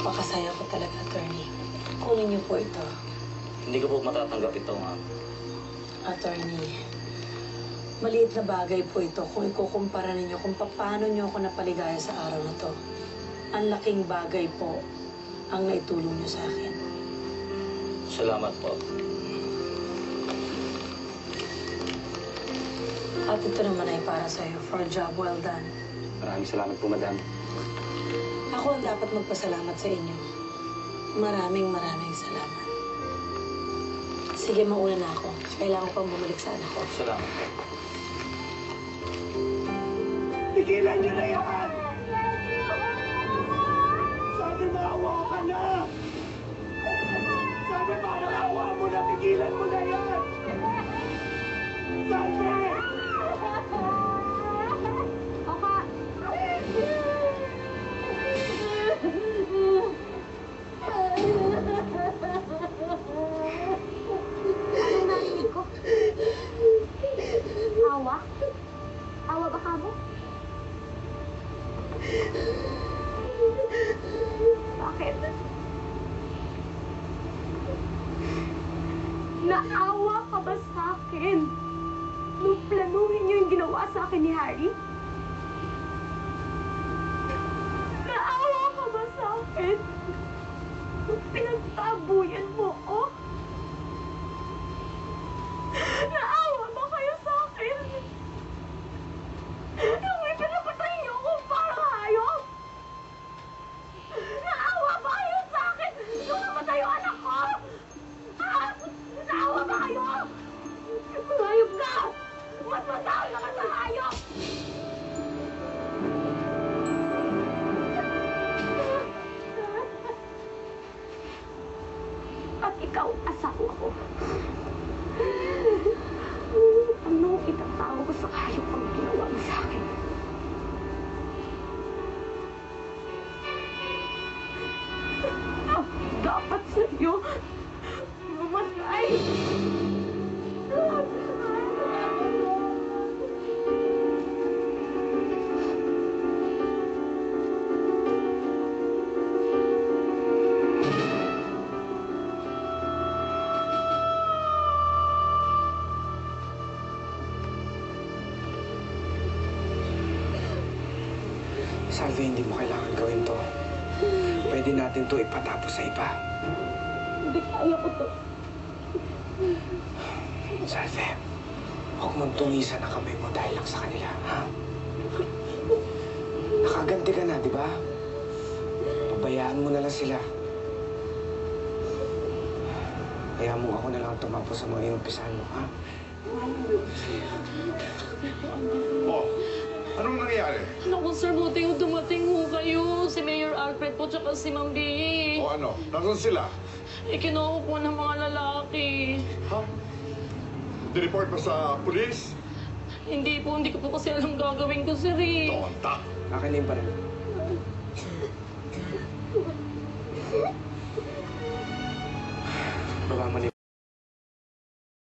Napakasaya ko talaga, attorney. Kunin niyo po ito. Hindi ko po matatanggap ito, ma'am. Attorney, maliit na bagay po ito kung ikukumpara ninyo kung paano niyo ako napaligaya sa araw na to. Ang laking bagay po ang naitulong niyo sa akin. Salamat po. At ito naman ay para sa'yo, for a job well done. Maraming salamat po, madam. Ako ang dapat magpasalamat sa inyo. Maraming salamat. Sige, mauna na ako. Kailangan ko pang bumalik sa anak ko. Salamat po. Tigilan niyo na yan! Sabi maawa ka na! Sabi parang awa mo na, tigilan mo na yan! Sabi! Oka! Anong narinig ko? Awa? Awa ba kamo? Bakit? Naawa ka ba sa akin? Nung planuhin niyo yung ginawa sa akin ni Harry? Naawa ka ba sa akin? Nung pinagtabuyan mo ko? Naawa ba kayo sa akin? Nung ipinapatay niyo ako parang hayop? Naawa ba kayo sa akin? Nung namatay yung anak ko? Ha? Naawa ba kayo? Hayop ka! Mas matawag naman sa hayop! At ikaw, asawa ko. Anong itatawag ko sa hayop ang ginawa mo sa akin? Dapat sa'yo, mamatay! Salve, hindi mo kailangan gawin to. Pwede natin to ipatapos sa iba. Hindi kaya ko to. Salve, huwag mong tungisan ang kamay mo dahil lang sa kanila, ha? Nakaganti ka na, di ba? Pabayaan mo na lang sila. Kaya mo ako na lang tumapos sa mga inumpisahan mo, ha? Oh, anong nangyayari? Naku, sir, buti yung dumating ho kayo. Si Mayor Alfred po, tsaka si Ma'am Bea. O ano, nasan sila? Kinuha po ng mga lalaki. Ha? Di-report pa sa pulis? Hindi ko po kasi alam gagawin ko, sir, eh. Tonta. Akin na yung baril.